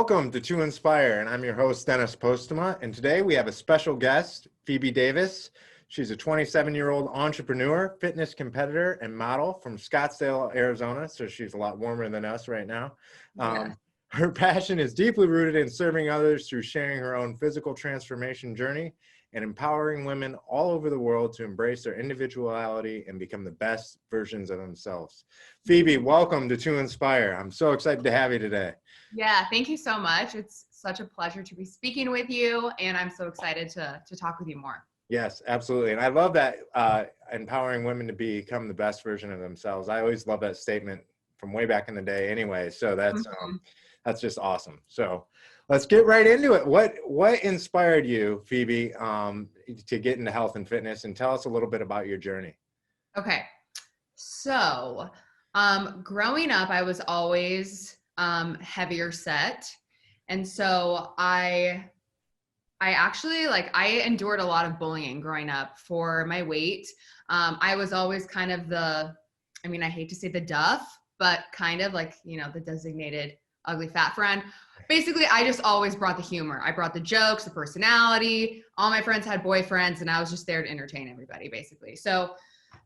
welcome to 2Inspire, and I'm your host, Dennis Postema, and today we have a special guest, Phoebe Davis. She's a 27-year-old entrepreneur, fitness competitor, and model from Scottsdale, Arizona, so she's a lot warmer than us right now. Yeah. Her passion is deeply rooted in serving others through sharing her own physical transformation journey and empowering women all over the world to embrace their individuality and become the best versions of themselves. Phoebe, welcome to 2Inspire. I'm so excited to have you today. Yeah, thank you so much. It's such a pleasure to be speaking with you, and I'm so excited to talk with you more. Yes, absolutely. And I love that empowering women to become the best version of themselves. I always love that statement from way back in the day anyway. So that's just awesome. So let's get right into it. What inspired you, Phoebe, to get into health and fitness, and tell us a little bit about your journey? Okay. So growing up, I was always heavier set. And so I actually I endured a lot of bullying growing up for my weight. I was always kind of I hate to say the duff, but kind of the designated ugly fat friend. Basically, I just always brought the humor. I brought the jokes, the personality. All my friends had boyfriends, and I was just there to entertain everybody, basically. So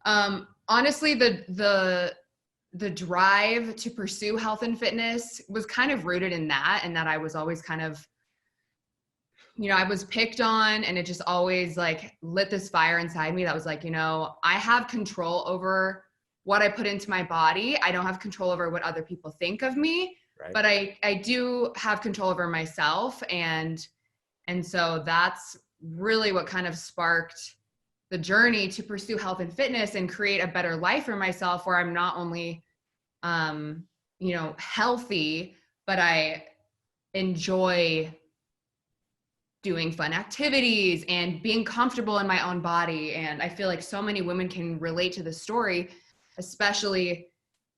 honestly, the drive to pursue health and fitness was kind of rooted in that, and that I was always kind of, I was picked on, and it just always lit this fire inside me that was I have control over what I put into my body. I don't have control over what other people think of me, right. But I do have control over myself. And so that's really what kind of sparked the journey to pursue health and fitness and create a better life for myself, where I'm not only, healthy, but I enjoy doing fun activities and being comfortable in my own body. And I feel like so many women can relate to the story, especially,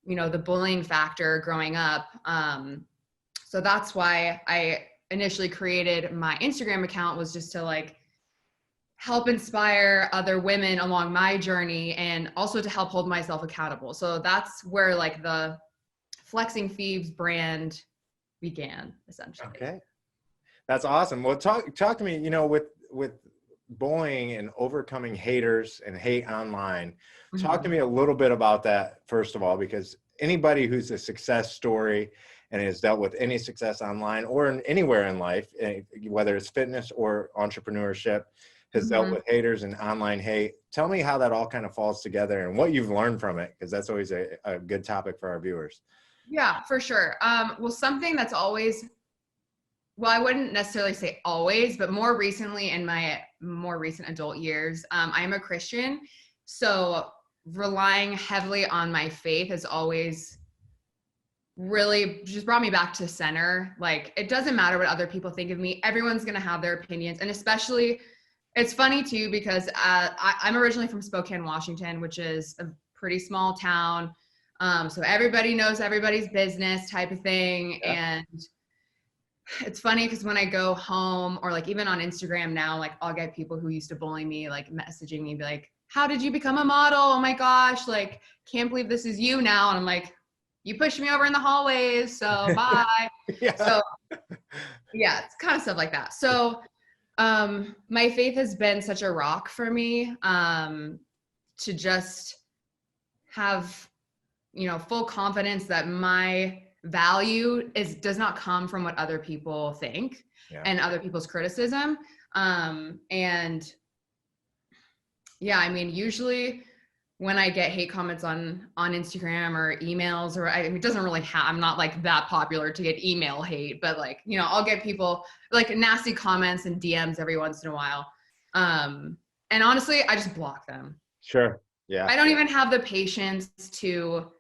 the bullying factor growing up. So that's why I initially created my Instagram account, was just to help inspire other women along my journey, and also to help hold myself accountable. So that's where the Flexing Phoebes brand began, essentially. Okay. That's awesome. Well, talk to me, with bullying and overcoming haters and hate online. Talk to me a little bit about that, first of all, because anybody who's a success story and has dealt with any success online or anywhere in life, whether it's fitness or entrepreneurship, has dealt with haters and online hate. Tell me how that all kind of falls together and what you've learned from it, because that's always a good topic for our viewers. Yeah, for sure. Well, something that's always, I wouldn't necessarily say always, but more recently, in my more recent adult years, I'm a Christian. So relying heavily on my faith has always really just brought me back to center. It doesn't matter what other people think of me. Everyone's going to have their opinions. And especially, it's funny too, because I'm originally from Spokane, Washington, which is a pretty small town. So everybody knows everybody's business type of thing. Yeah. And it's funny because when I go home, or even on Instagram now, I'll get people who used to bully me, messaging me, be like, how did you become a model? Oh my gosh, can't believe this is you now. And I'm like, you pushed me over in the hallways, so bye. Yeah. So yeah, it's kind of stuff like that. So my faith has been such a rock for me, to just have, full confidence that my value does not come from what other people think, yeah, and other people's criticism. And yeah, usually when I get hate comments on Instagram or emails, or it doesn't really I'm not that popular to get email hate, but I'll get people nasty comments and DMs every once in a while. And honestly, I just block them. Sure. Yeah. I don't even have the patience to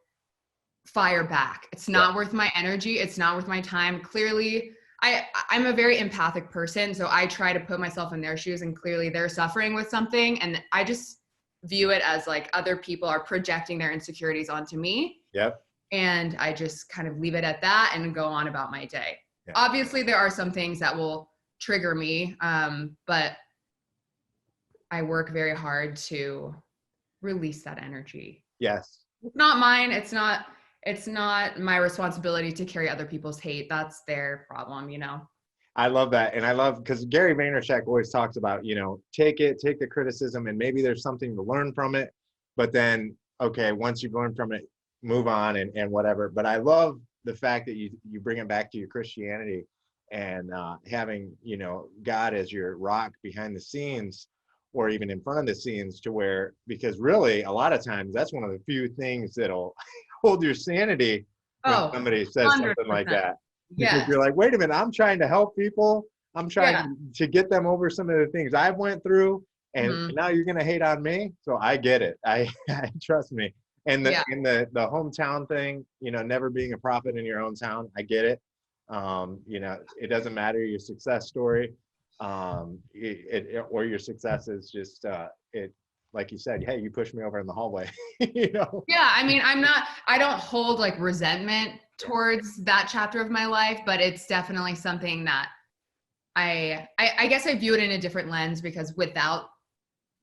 fire back. It's not worth my energy. It's not worth my time. Clearly, I'm a very empathic person, so I try to put myself in their shoes, and clearly they're suffering with something, and I just view it as other people are projecting their insecurities onto me. Yep. And I just kind of leave it at that and go on about my day. Yeah. Obviously, there are some things that will trigger me, but I work very hard to release that energy. Yes. It's not mine. it's not my responsibility to carry other people's hate. That's their problem, you know? I love that. And I love, because Gary Vaynerchuk always talks about, take the criticism, and maybe there's something to learn from it, but then, okay, once you've learned from it, move on and whatever. But I love the fact that you bring it back to your Christianity, and having, God as your rock behind the scenes, or even in front of the scenes, to where, because really a lot of times that's one of the few things that'll hold your sanity when Oh, somebody says something like 100%. that. Because Yes. you're like, wait a minute, I'm trying to help people. I'm trying Yeah. to get them over some of the things I've went through, and Mhm. now you're gonna hate on me. So I get it. I trust me. And Yeah. the hometown thing, never being a prophet in your own town, I get it. It doesn't matter your success story, or your success is just it. Like you said, hey, you pushed me over in the hallway. Yeah, I mean, I don't hold like resentment towards that chapter of my life, but it's definitely something that I guess I view it in a different lens, because without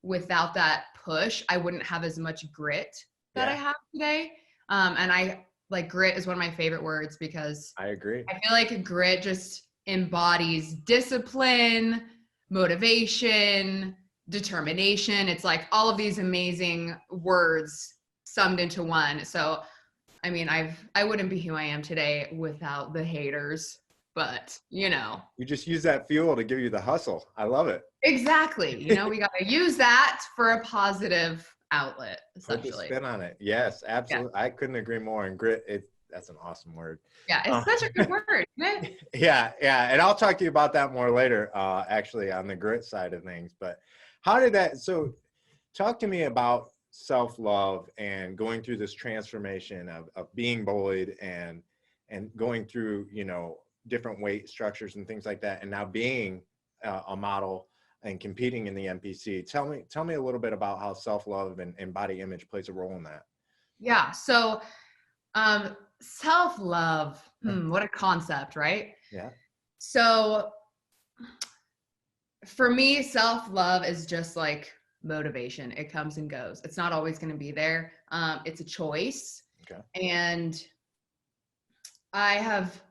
that push, I wouldn't have as much grit that I Yeah, have today. And I like, grit is one of my favorite words, because I agree. I feel like grit just embodies discipline, motivation, determination. It's like all of these amazing words summed into one. So, I mean, I wouldn't be who I am today without the haters, but You just use that fuel to give you the hustle. I love it. exactly. We got to use that for a positive outlet, Put the essentially. spin on it. Yes, Yeah. absolutely. I couldn't agree more. And grit, that's an awesome word. Yeah. It's such a good word, isn't it? Yeah, yeah. And I'll talk to you about that more later, actually, on the grit side of things. But how did that, so talk to me about self-love and going through this transformation of being bullied, and going through, different weight structures and things like that, and now being a model and competing in the NPC. Tell me a little bit about how self-love and body image plays a role in that. Yeah. So, self-love, what a concept, right? Yeah. So for me, self-love is just like motivation. It comes and goes. It's not always going to be there. It's a choice. Okay. And I have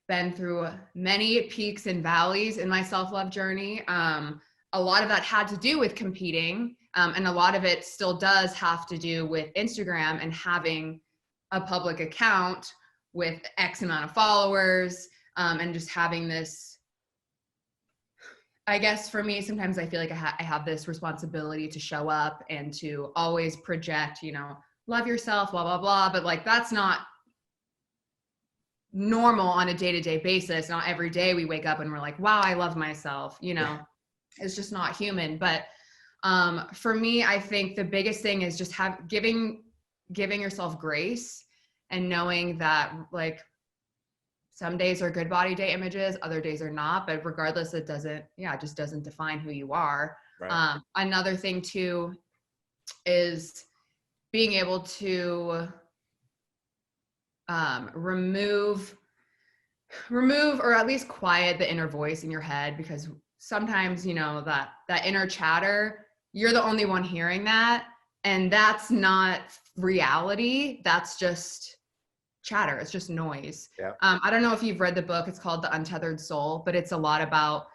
been through many peaks and valleys in my self-love journey. A lot of that had to do with competing. And a lot of it still does have to do with Instagram and having a public account with X amount of followers, and just having this, I guess for me, sometimes I feel like I have this responsibility to show up and to always project, love yourself, blah, blah, blah. But like, that's not normal on a day-to-day basis. Not every day we wake up and we're like, wow, I love myself. It's just not human. But for me, I think the biggest thing is just giving yourself grace, and knowing that like some days are good body day images, other days are not, but regardless, it just doesn't define who you are. Right. Another thing too is being able to remove or at least quiet the inner voice in your head, because sometimes that inner chatter, you're the only one hearing that, and that's not reality. That's just chatter. It's just noise. Yeah. I don't know if you've read the book. It's called The Untethered Soul, but it's a lot about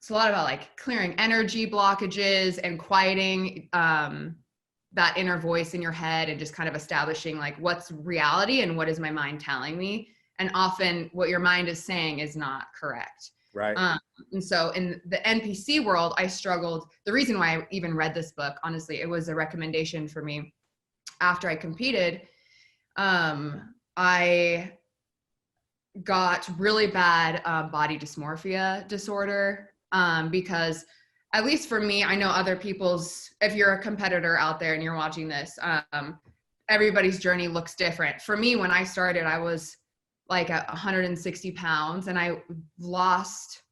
like clearing energy blockages and quieting that inner voice in your head, and just kind of establishing like what's reality and what is my mind telling me. And often what your mind is saying is not correct. Right. And so in the NPC world, I struggled. The reason why I even read this book, honestly, it was a recommendation for me after I competed. I got really bad body dysmorphia disorder, because at least for me, I know other people's, if you're a competitor out there and you're watching this, everybody's journey looks different. For me, when I started, I was like at 160 pounds, and I lost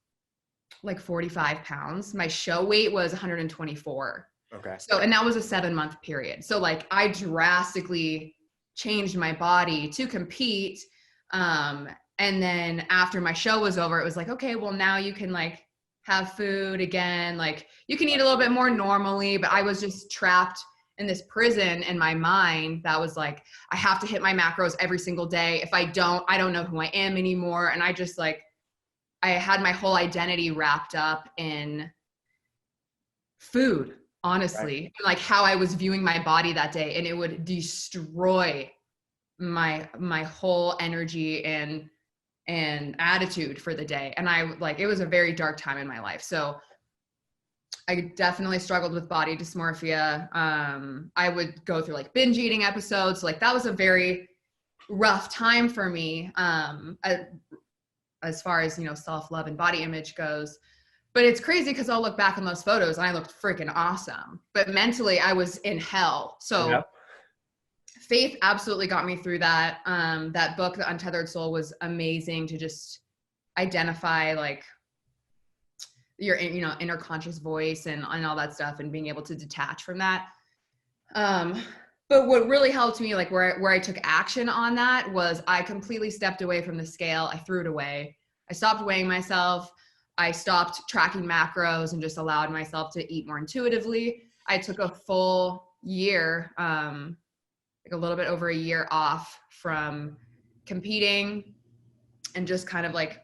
like 45 pounds. My show weight was 124. Okay. So, and that was a 7-month period. So like I drastically changed my body to compete. And then after my show was over, it was like, okay, well now you can like have food again. Like you can eat a little bit more normally, but I was just trapped in this prison in my mind that was like, I have to hit my macros every single day. If I don't know who I am anymore. And I just like, I had my whole identity wrapped up in food, honestly, Right. like how I was viewing my body that day, and it would destroy my whole energy and attitude for the day. And I like, it was a very dark time in my life. So I definitely struggled with body dysmorphia. I would go through like binge eating episodes. Like that was a very rough time for me, as far as, you know, self-love and body image goes. But it's crazy because I'll look back on those photos and I looked freaking awesome. But mentally I was in hell. So Yep. faith absolutely got me through that. That book, The Untethered Soul, was amazing to just identify like your, you know, inner conscious voice and all that stuff, and being able to detach from that. But what really helped me, like where I took action on that, was I completely stepped away from the scale. I threw it away. I stopped weighing myself. I stopped tracking macros and just allowed myself to eat more intuitively. I took a full year, like a little bit over a year off from competing, and just kind of like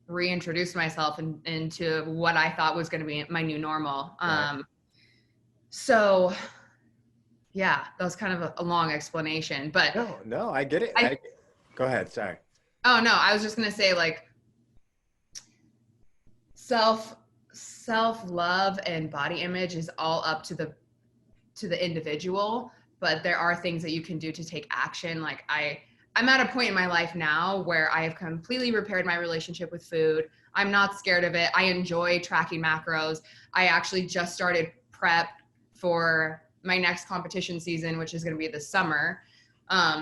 reintroduced myself into what I thought was going to be my new normal. Right. So yeah, that was kind of a long explanation, but No, I get it. Go ahead. Sorry. oh no, I was just going to say like self-love and body image is all up to the individual, but there are things that you can do to take action. Like I'm at a point in my life now where I have completely repaired my relationship with food. I'm not scared of it. I enjoy tracking macros. I actually just started prep for my next competition season, which is going to be this summer.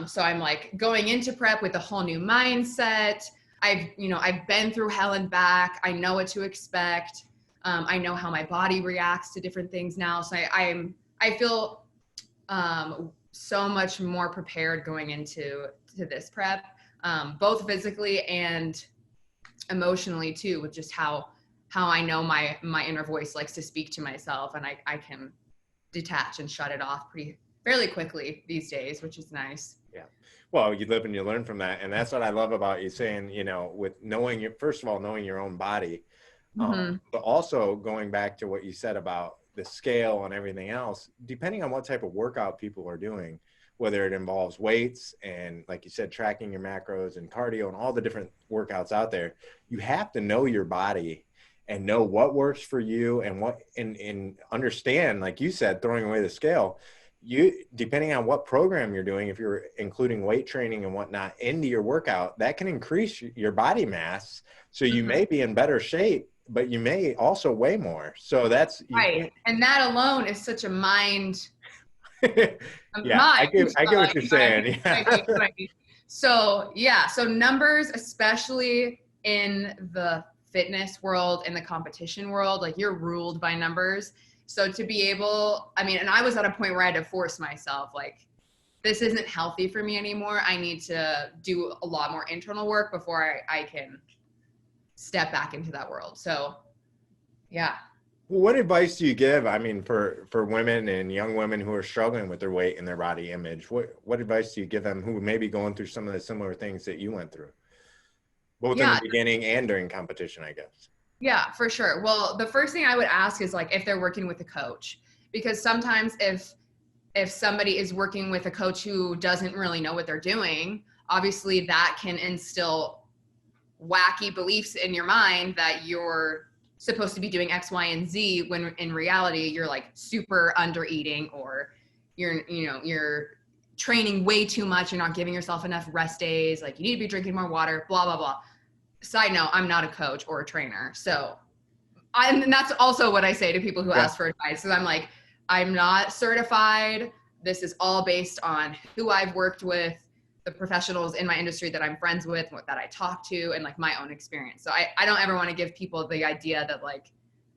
So I'm like going into prep with a whole new mindset. I've been through hell and back. I know what to expect. I know how my body reacts to different things now. So I feel so much more prepared going into this prep, both physically and emotionally too, with just how I know my inner voice likes to speak to myself, and I can detach and shut it off fairly quickly these days, which is nice. Yeah. Well, you live and you learn from that. And that's what I love about you saying, you know, with knowing first of all, knowing your own body, but also going back to what you said about the scale and everything else, depending on what type of workout people are doing, whether it involves weights and, like you said, tracking your macros and cardio and all the different workouts out there, you have to know your body and know what works for you, and what, and understand, like you said, throwing away the scale. Depending on what program you're doing, if you're including weight training and whatnot into your workout, that can increase your body mass. So you may be in better shape, but you may also weigh more. So that's right. And that alone is such a mind. Yeah, I get what you're saying. Yeah. So yeah, so numbers, especially in the fitness world, in the competition world, like you're ruled by numbers. So to be able, I mean, and I was at a point where I had to force myself, like, this isn't healthy for me anymore. I need to do a lot more internal work before I can step back into that world. So yeah. What advice do you give? I mean, for women and young women who are struggling with their weight and their body image, what advice do you give them who may be going through some of the similar things that you went through, both in the beginning and during competition, I guess? Yeah, for sure. Well, the first thing I would ask is like if they're working with a coach, because sometimes if somebody is working with a coach who doesn't really know what they're doing, obviously that can instill wacky beliefs in your mind that you're supposed to be doing X, Y, and Z, when in reality you're like super under eating, or you're training way too much. You're not giving yourself enough rest days. Like you need to be drinking more water, blah, blah, blah. Side note, I'm not a coach or a trainer. So and that's also what I say to people who ask for advice. So I'm like, I'm not certified. This is all based on who I've worked with, the professionals in my industry that I'm friends with, that I talk to, and like my own experience. So I don't ever want to give people the idea that like,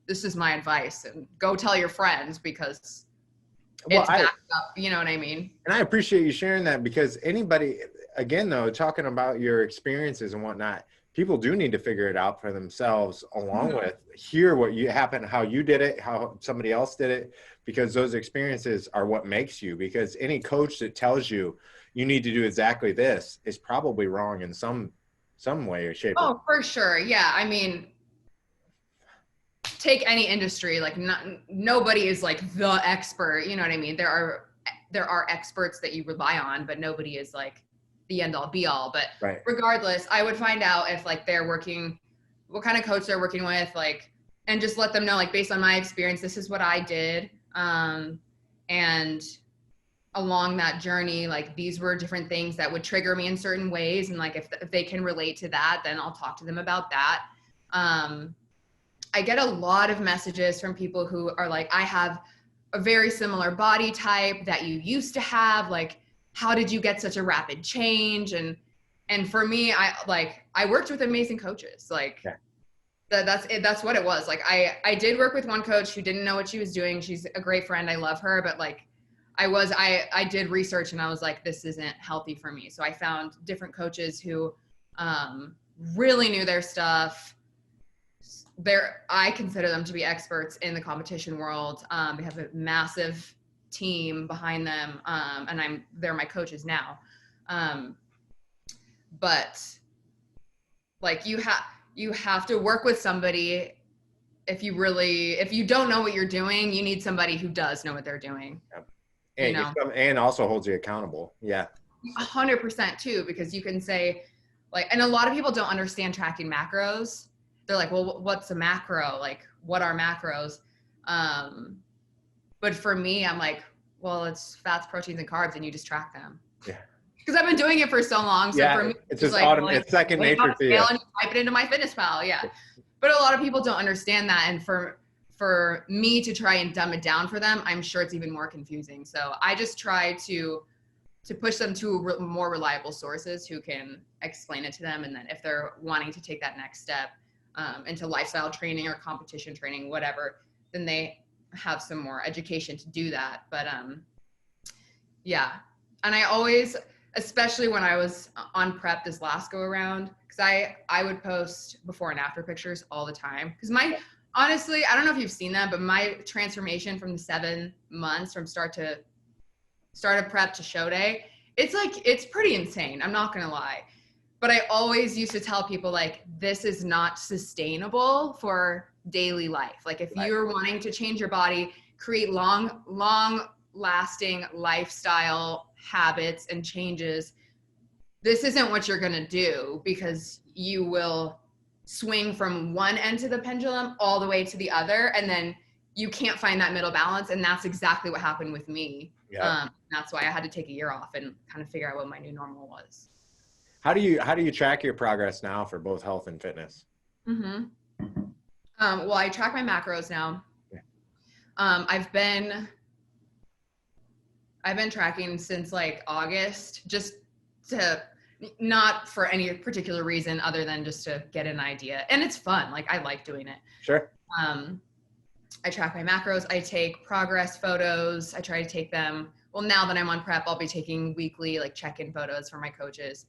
this is my advice and go tell your friends, because it's backed up, you know what I mean? And I appreciate you sharing that, because anybody, again, though, talking about your experiences and whatnot, people do need to figure it out for themselves, along Mhm. with hear what you happened, how you did it, how somebody else did it, because those experiences are what makes you. Because any coach that tells you you need to do exactly this is probably wrong in some way or shape or form. Oh, for sure. Yeah. I mean, take any industry, like nobody is like the expert. You know what I mean? There are experts that you rely on, but nobody is like the end all be all. But Right. regardless, I would find out if like they're working, what kind of coach they're working with, like, and just let them know, like, based on my experience, this is what I did. And along that journey, like, these were different things that would trigger me in certain ways. And like, if they can relate to that, then I'll talk to them about that. I get a lot of messages from people who are like, I have a very similar body type that you used to have. Like, how did you get such a rapid change? And for me, I worked with amazing coaches. Like, Yeah. that's it. That's what it was. Like, I did work with one coach who didn't know what she was doing. She's a great friend. I love her, but like, I did research and I was like, this isn't healthy for me. So I found different coaches who really knew their stuff. I consider them to be experts in the competition world. They have a massive team behind them, and they're my coaches now. But like, you have to work with somebody. If you don't know what you're doing, you need somebody who does know what they're doing. And and also holds you accountable. Yeah. 100% too, because you can say, like, and a lot of people don't understand tracking macros. They're like, well, what's a macro? Like, what are macros? But for me, I'm like, well, it's fats, proteins, and carbs, and you just track them. Yeah. Because I've been doing it for so long. So for me, it's just like, it's second nature to you. And you type it into my fitness pal. Yeah. But a lot of people don't understand that. And for me to try and dumb it down for them, I'm sure it's even more confusing. So I just try to push them to more reliable sources who can explain it to them. And then if they're wanting to take that next step into lifestyle training or competition training, whatever, then they have some more education to do that. But yeah. And I always, especially when I was on prep this last go around, because I would post before and after pictures all the time. Because honestly, I don't know if you've seen that, but my transformation from the 7 months from start of prep to show day, it's pretty insane. I'm not going to lie. But I always used to tell people, like, this is not sustainable for daily life. Like, if you're wanting to change your body, create long lasting lifestyle habits and changes, this isn't what you're going to do, because you will swing from one end of the pendulum all the way to the other. And then you can't find that middle balance. And that's exactly what happened with me. Yeah. That's why I had to take a year off and kind of figure out what my new normal was. How do you track your progress now for both health and fitness? Mm-hmm. Well, I track my macros now. Yeah. I've been tracking since like August, just to, not for any particular reason other than just to get an idea. And it's fun. Like, I like doing it. Sure. I track my macros. I take progress photos. I try to take them. Well, now that I'm on prep, I'll be taking weekly, like, check-in photos for my coaches.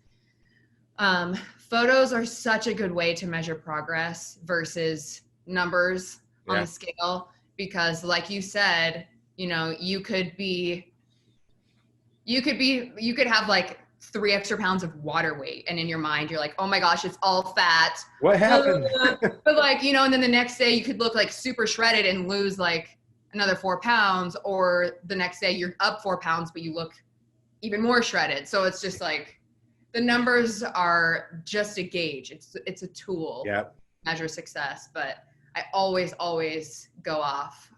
Photos are such a good way to measure progress versus numbers on the scale, because like you said, you could have like 3 extra pounds of water weight, and in your mind you're like, oh my gosh, it's all fat. What happened? But like, and then the next day you could look like super shredded and lose like another 4 pounds, or the next day you're up 4 pounds but you look even more shredded. So it's just like, the numbers are just a gauge. It's a tool to measure success, but I always go off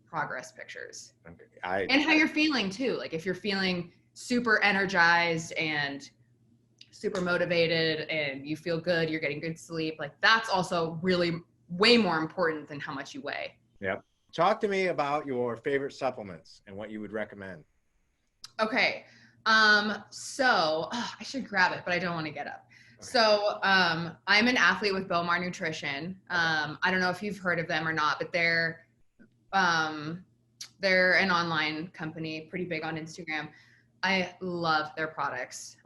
progress pictures. And how you're feeling too. Like, if you're feeling super energized and super motivated and you feel good, you're getting good sleep, like, that's also really way more important than how much you weigh. Yep. Talk to me about your favorite supplements and what you would recommend. Okay. So I should grab it, but I don't want to get up. Okay. So, I'm an athlete with Bomar Nutrition. I don't know if you've heard of them or not, but they're an online company, pretty big on Instagram. I love their products.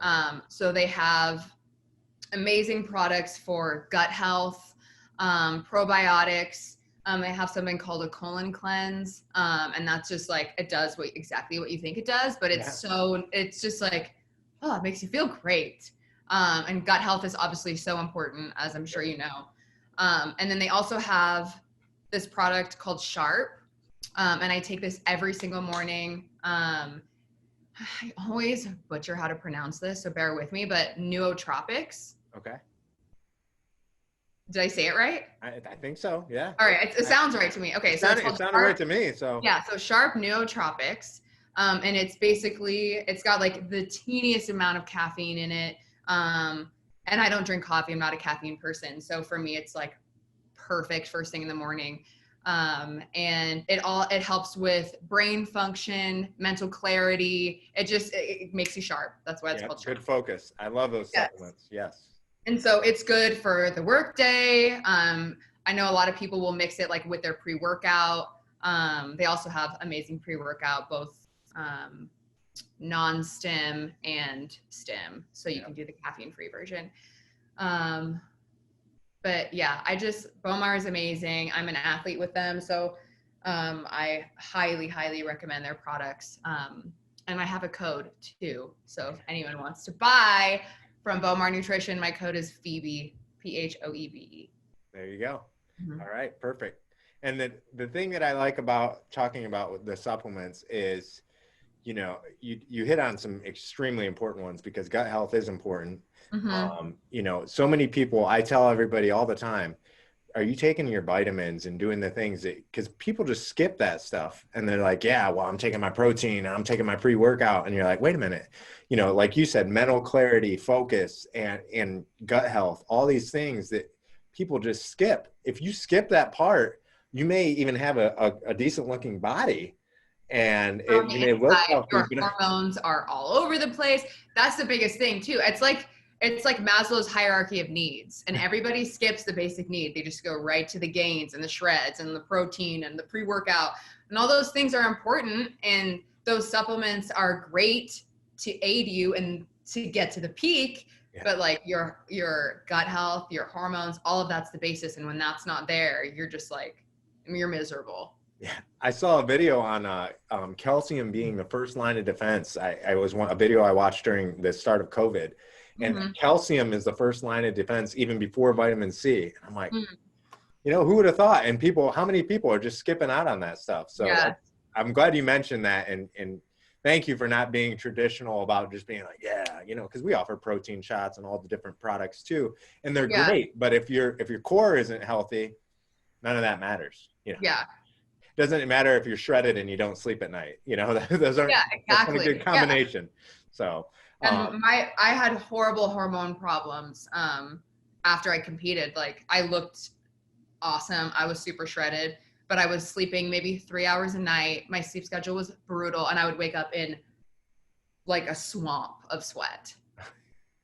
So they have amazing products for gut health, probiotics. They have something called a colon cleanse. And that's just like, it does exactly what you think it does, but it's just like, oh, it makes you feel great. And gut health is obviously so important, as I'm sure you know. And then they also have this product called Sharp. And I take this every single morning. I always butcher how to pronounce this, so bear with me, but nootropics. Okay. Did I say it right? I think so. Yeah. All right. It sounds right to me. Okay. It So sounded right to me. So yeah. So Sharp nootropics. And it's basically, it's got like the teeniest amount of caffeine in it. And I don't drink coffee. I'm not a caffeine person. So for me, it's like perfect first thing in the morning. And it helps with brain function, mental clarity. It makes you sharp. That's why it's called Sharp. Good focus. I love those supplements. Yes. And so it's good for the work day. I know a lot of people will mix it like with their pre-workout. They also have amazing pre-workout, both non-stim and stim. So you can do the caffeine-free version. But yeah, Bomar is amazing. I'm an athlete with them. So I highly, highly recommend their products. And I have a code too. So if anyone wants to buy from Bomar Nutrition, my code is Phoebe, Phoebe. There you go. Mm-hmm. All right, perfect. And the thing that I like about talking about the supplements is, you know, you hit on some extremely important ones because gut health is important. Mm-hmm. You know, so many people, I tell everybody all the time, are you taking your vitamins and doing the things because people just skip that stuff and they're like, yeah, well, I'm taking my protein, I'm taking my pre-workout. And you're like, wait a minute, you know, like you said, mental clarity, focus, and gut health, all these things that people just skip. If you skip that part, you may even have a decent looking body. And you may look healthy, your hormones are all over the place. That's the biggest thing too. It's like Maslow's hierarchy of needs, and everybody skips the basic need. They just go right to the gains and the shreds and the protein and the pre-workout, and all those things are important. And those supplements are great to aid you and to get to the peak. Yeah. But like your gut health, your hormones, all of that's the basis. And when that's not there, you're just like, you're miserable. Yeah, I saw a video on calcium being the first line of defense. A video I watched during the start of COVID, and mm-hmm. calcium is the first line of defense even before vitamin C. I'm like, you know, who would have thought? And how many people are just skipping out on that stuff? So I'm glad you mentioned that, and thank you for not being traditional about just being like, yeah, you know, because we offer protein shots and all the different products too, and they're great. But if your core isn't healthy, none of that matters. You know? Yeah. Doesn't matter if you're shredded and you don't sleep at night, you know, those aren't that's a good combination. So, and I had horrible hormone problems, after I competed. Like I looked awesome. I was super shredded, but I was sleeping maybe 3 hours a night. My sleep schedule was brutal, and I would wake up in like a swamp of sweat.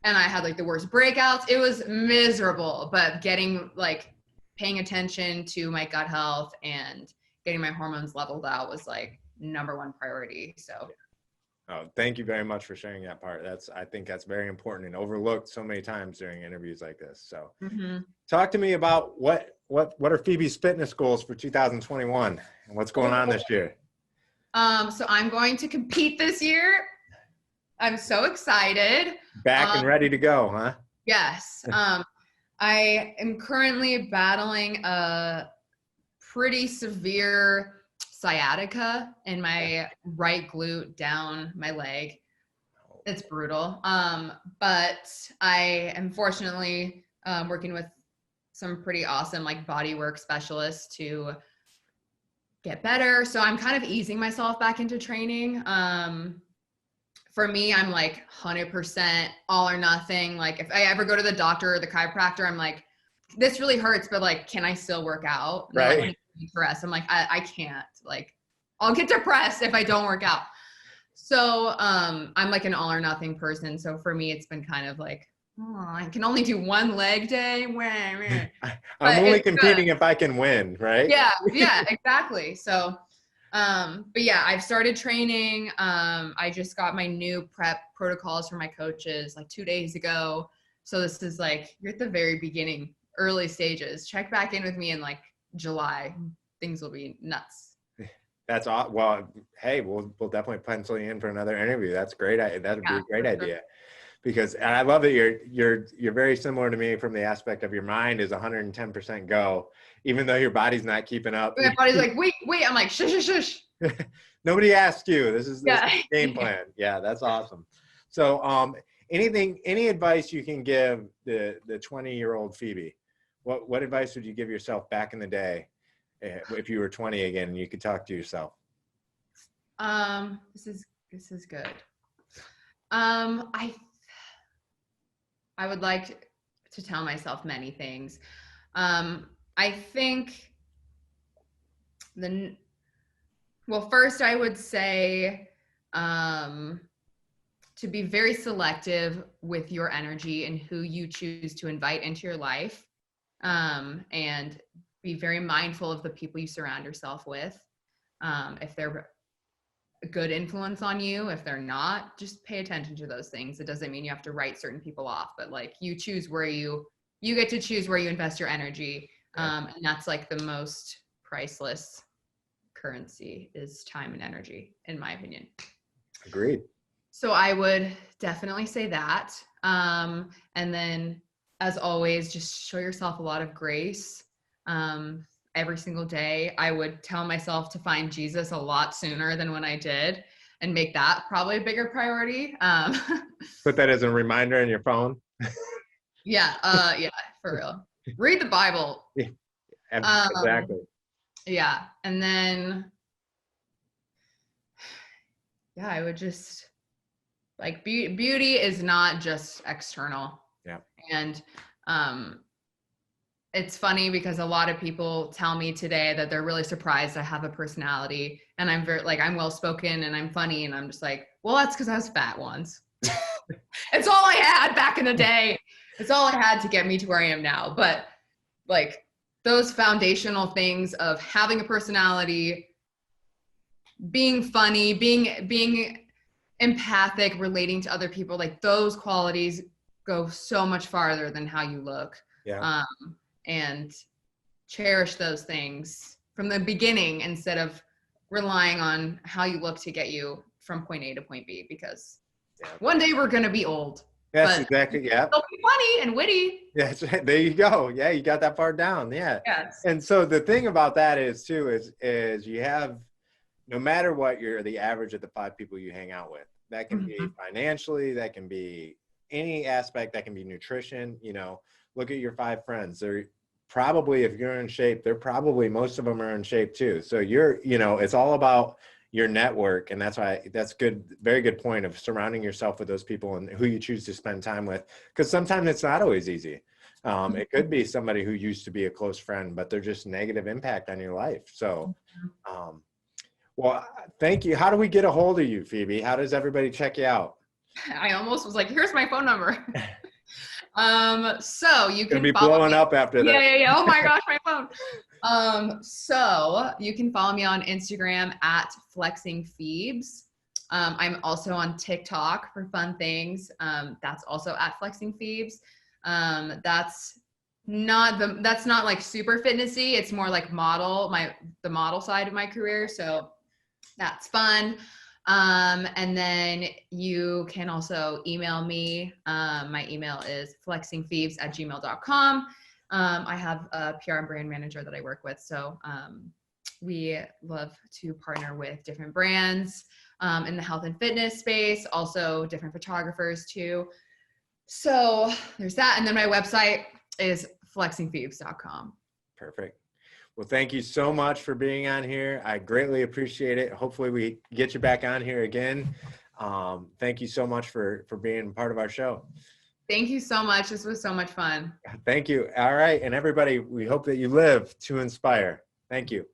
And I had like the worst breakouts. It was miserable, but paying attention to my gut health and getting my hormones leveled out was like number one priority. So. Oh, thank you very much for sharing that part. I think that's very important and overlooked so many times during interviews like this. So talk to me about what are Phoebe's fitness goals for 2021 and what's going on this year? So I'm going to compete this year. I'm so excited. Back and ready to go, huh? Yes. I am currently battling a pretty severe sciatica in my right glute down my leg. It's brutal. But I am fortunately working with some pretty awesome like body work specialists to get better. So I'm kind of easing myself back into training. For me, I'm like 100% all or nothing. Like if I ever go to the doctor or the chiropractor, I'm like, this really hurts, but like, can I still work out? Right. I'm like, I can't. Like, I'll get depressed if I don't work out. So I'm like an all or nothing person. So for me, it's been kind of like, I can only do one leg day. I'm only competing if I can win, right? Yeah, exactly. So, but yeah, I've started training. I just got my new prep protocols from my coaches like 2 days ago. So this is like, you're at the very beginning, early stages. Check back in with me in like July. Things will be nuts. That's all. Well, hey, we'll definitely pencil you in for another interview. That's great. That'd be a great idea. Because, and I love that you're very similar to me from the aspect of your mind is 110% go, even though your body's not keeping up. My body's like, wait. I'm like, shush. Nobody asked you. This is the game plan. Yeah, that's awesome. So, any advice you can give the 20-year-old Phoebe? What advice would you give yourself back in the day if you were 20 again and you could talk to yourself? This is good. I would like to tell myself many things. I think first I would say to be very selective with your energy and who you choose to invite into your life, and be very mindful of the people you surround yourself with. If they're a good influence on you, if they're not, just pay attention to those things. It doesn't mean you have to write certain people off, but like you choose where you get to choose where you invest your energy. And that's like the most priceless currency is time and energy, in my opinion. Agreed. So I would definitely say that. And then as always, just show yourself a lot of grace. Every single day. I would tell myself to find Jesus a lot sooner than when I did, and make that probably a bigger priority. Put that as a reminder on your phone. Yeah, for real. Read the Bible. Exactly. Yeah, and then I would just like beauty is not just external. Yeah. And it's funny because a lot of people tell me today that they're really surprised I have a personality, and I'm I'm well-spoken and I'm funny, and I'm just like, well, that's because I was fat once. It's all I had back in the day. It's all I had to get me to where I am now. But like those foundational things of having a personality, being funny, being empathic, relating to other people, like those qualities go so much farther than how you look. Yeah. And cherish those things from the beginning instead of relying on how you look to get you from point A to point B, because one day we're going to be old. Yes, exactly. Yeah. It'll be funny and witty. Yes. There you go. Yeah. You got that part down. Yeah. Yes. And so the thing about that is you have, no matter what, you're the average of the 5 people you hang out with. That can be financially, that can be any aspect, that can be nutrition, look at your 5 friends. They're probably, if you're in shape, most of them are in shape too. So it's all about your network. And that's why that's good. Very good point of surrounding yourself with those people and who you choose to spend time with. Because sometimes it's not always easy. It could be somebody who used to be a close friend, but they're just negative impact on your life. So, well, thank you. How do we get a hold of you, Phoebe? How does everybody check you out? I almost was like, here's my phone number. So you can be blowing up after that. Yeah. Oh my gosh, my phone. So you can follow me on Instagram at Flexing Phoebes. I'm also on TikTok for fun things. That's also at Flexing Phoebes. That's not like super fitnessy. It's more like the model side of my career. So that's fun. And then you can also email me. My email is flexingphoebes@gmail.com. I have a PR and brand manager that I work with. So we love to partner with different brands in the health and fitness space, also different photographers too. So there's that. And then my website is flexingphoebes.com. Perfect. Well, thank you so much for being on here. I greatly appreciate it. Hopefully we get you back on here again. Thank you so much for being part of our show. Thank you so much. This was so much fun. Thank you. All right. And everybody, we hope that you live to inspire. Thank you.